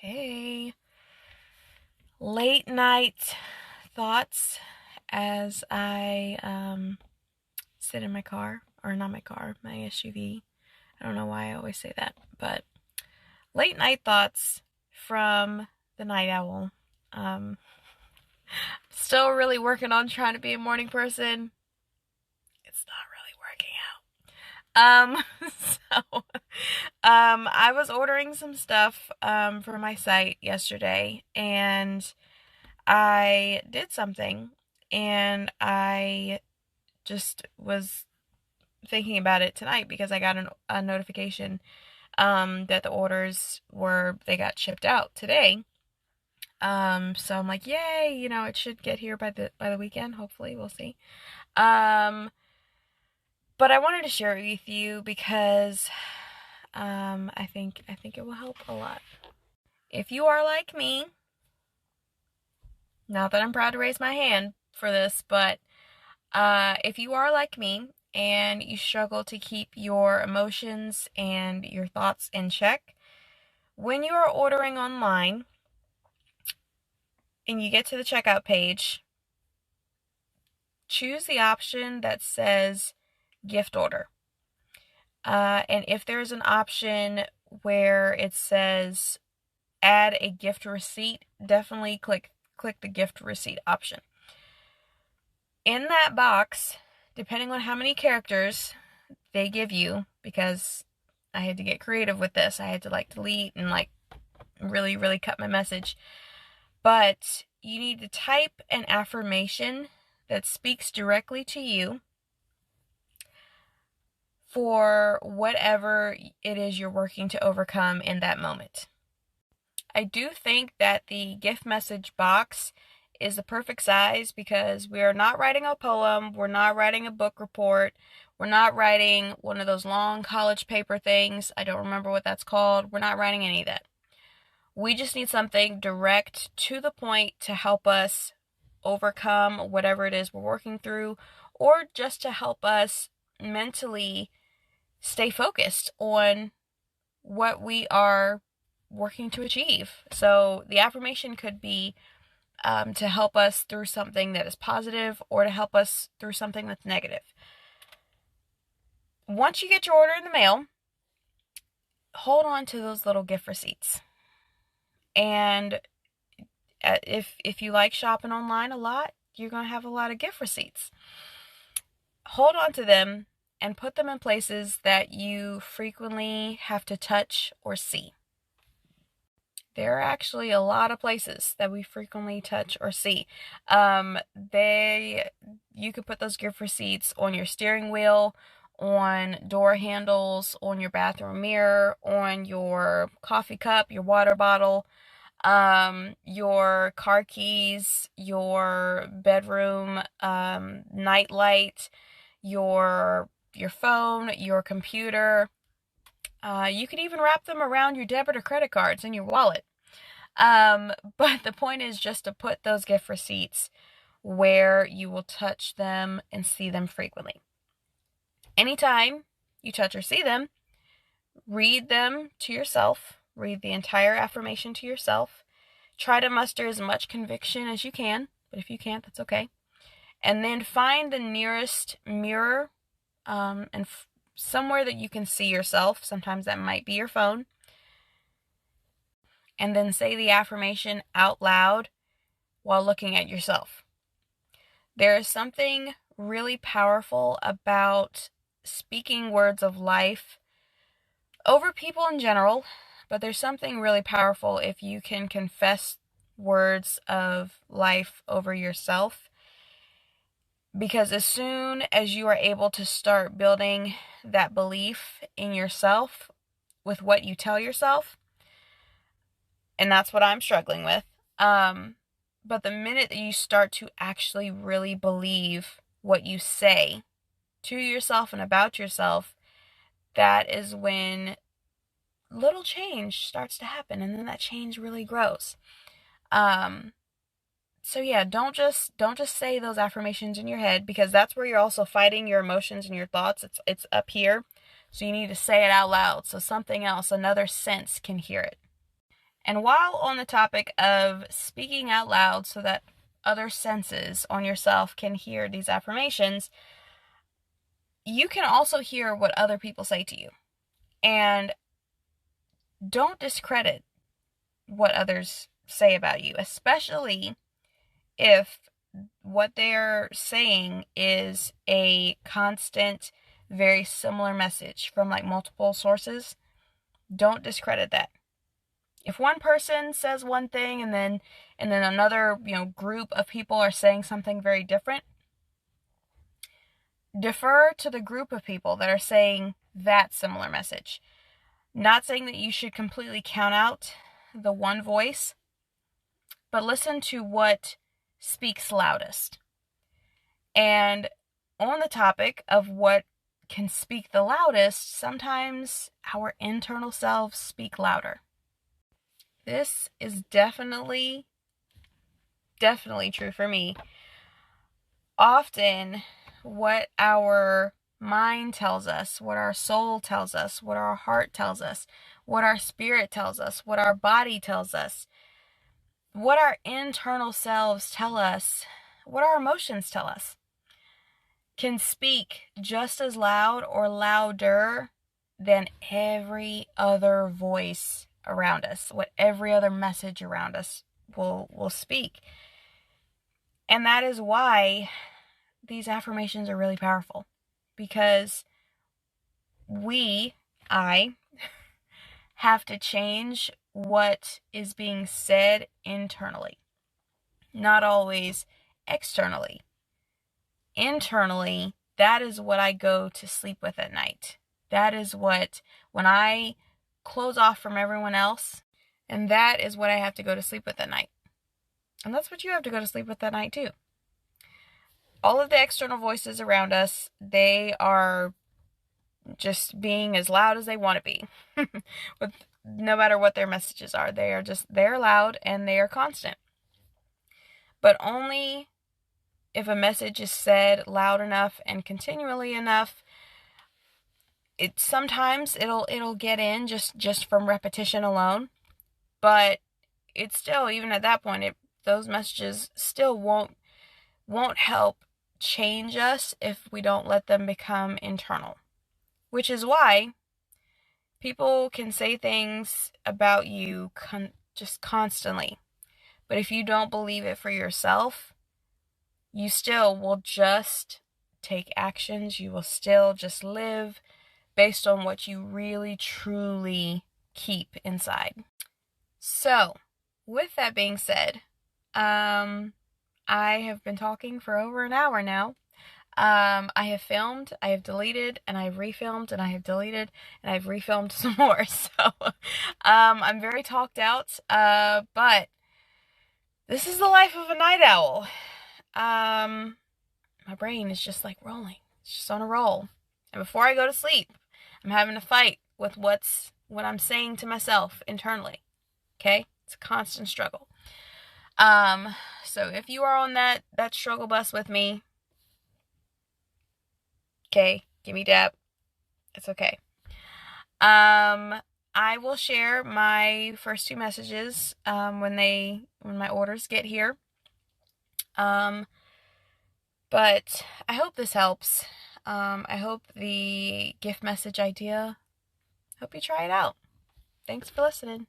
Hey, late night thoughts as I sit in my car, or not my car, my SUV. I don't know why I always say that, but late night thoughts from the night owl. Still really working on trying to be a morning person. It's not really working out. I was ordering some stuff for my site yesterday, and I did something, and I just was thinking about it tonight because I got a notification that the they got shipped out today. So I'm like, yay, it should get here by the weekend, hopefully, we'll see. But I wanted to share it with you because I think it will help a lot. If you are like me, not that I'm proud to raise my hand for this, but if you are like me and you struggle to keep your emotions and your thoughts in check, when you are ordering online and you get to the checkout page, choose the option that says gift order. And if there's an option where it says add a gift receipt, definitely click the gift receipt option. In that box, depending on how many characters they give you, because I had to get creative with this, I had to delete and really, really cut my message. But you need to type an affirmation that speaks directly to you for whatever it is you're working to overcome in that moment. I do think that the gift message box is the perfect size because we are not writing a poem, we're not writing a book report, we're not writing one of those long college paper things. I don't remember what that's called. We're not writing any of that. We just need something direct to the point to help us overcome whatever it is we're working through, or just to help us mentally stay focused on what we are working to achieve. So the affirmation could be to help us through something that is positive or to help us through something that's negative. Once you get your order in the mail, hold on to those little gift receipts. And if you like shopping online a lot, you're going to have a lot of gift receipts. Hold on to them and put them in places that you frequently have to touch or see. There are actually a lot of places that we frequently touch or see. You could put those gift receipts on your steering wheel, on door handles, on your bathroom mirror, on your coffee cup, your water bottle, your car keys, your bedroom night light, your phone, your computer. You could even wrap them around your debit or credit cards in your wallet. But the point is just to put those gift receipts where you will touch them and see them frequently. Anytime you touch or see them, read them to yourself. Read the entire affirmation to yourself. Try to muster as much conviction as you can, but if you can't, that's okay. And then find the nearest mirror and somewhere that you can see yourself. Sometimes that might be your phone. And then say the affirmation out loud while looking at yourself. There is something really powerful about speaking words of life over people in general, but there's something really powerful if you can confess words of life over yourself. Because as soon as you are able to start building that belief in yourself with what you tell yourself, and that's what I'm struggling with, but the minute that you start to actually really believe what you say to yourself and about yourself, that is when little change starts to happen, and then that change really grows. So yeah, don't just say those affirmations in your head, because that's where you're also fighting your emotions and your thoughts. It's up here. So you need to say it out loud so something else, another sense, can hear it. And while on the topic of speaking out loud so that other senses on yourself can hear these affirmations, you can also hear what other people say to you. And don't discredit what others say about you, especially if what they're saying is a constant, very similar message from like multiple sources. Don't discredit that. If one person says one thing and then another, group of people are saying something very different, defer to the group of people that are saying that similar message. Not saying that you should completely count out the one voice, but listen to what speaks loudest. And on the topic of what can speak the loudest, sometimes our internal selves speak louder. This is definitely true for me. Often, what our mind tells us, what our soul tells us, what our heart tells us, what our spirit tells us, what our body tells us, what our internal selves tell us, what our emotions tell us, can speak just as loud or louder than every other voice around us, what every other message around us will speak. And that is why these affirmations are really powerful, because I have to change what is being said internally, not always externally. Internally, that is what I go to sleep with at night. That is what, when I close off from everyone else, and that is what I have to go to sleep with at night. And that's what you have to go to sleep with at night too. All of the external voices around us, they are just being as loud as they want to be. With no matter what their messages are, they're loud and they are constant. But only if a message is said loud enough and continually enough, sometimes it'll get in just from repetition alone. But it's still, even at that point, those messages still won't help change us if we don't let them become internal. Which is why people can say things about you just constantly. But if you don't believe it for yourself, you still will just take actions. You will still just live based on what you really, truly keep inside. So, with that being said, I have been talking for over an hour now. I have filmed, I have deleted, and I've refilmed, and I have deleted, and I've refilmed some more. So, I'm very talked out, but this is the life of a night owl. My brain is just like rolling. It's just on a roll. And before I go to sleep, I'm having to fight with what I'm saying to myself internally. Okay? It's a constant struggle. So if you are on that struggle bus with me, okay, give me dap. It's okay. I will share my first two messages when my orders get here. But I hope this helps. I hope the gift message idea, hope you try it out. Thanks for listening.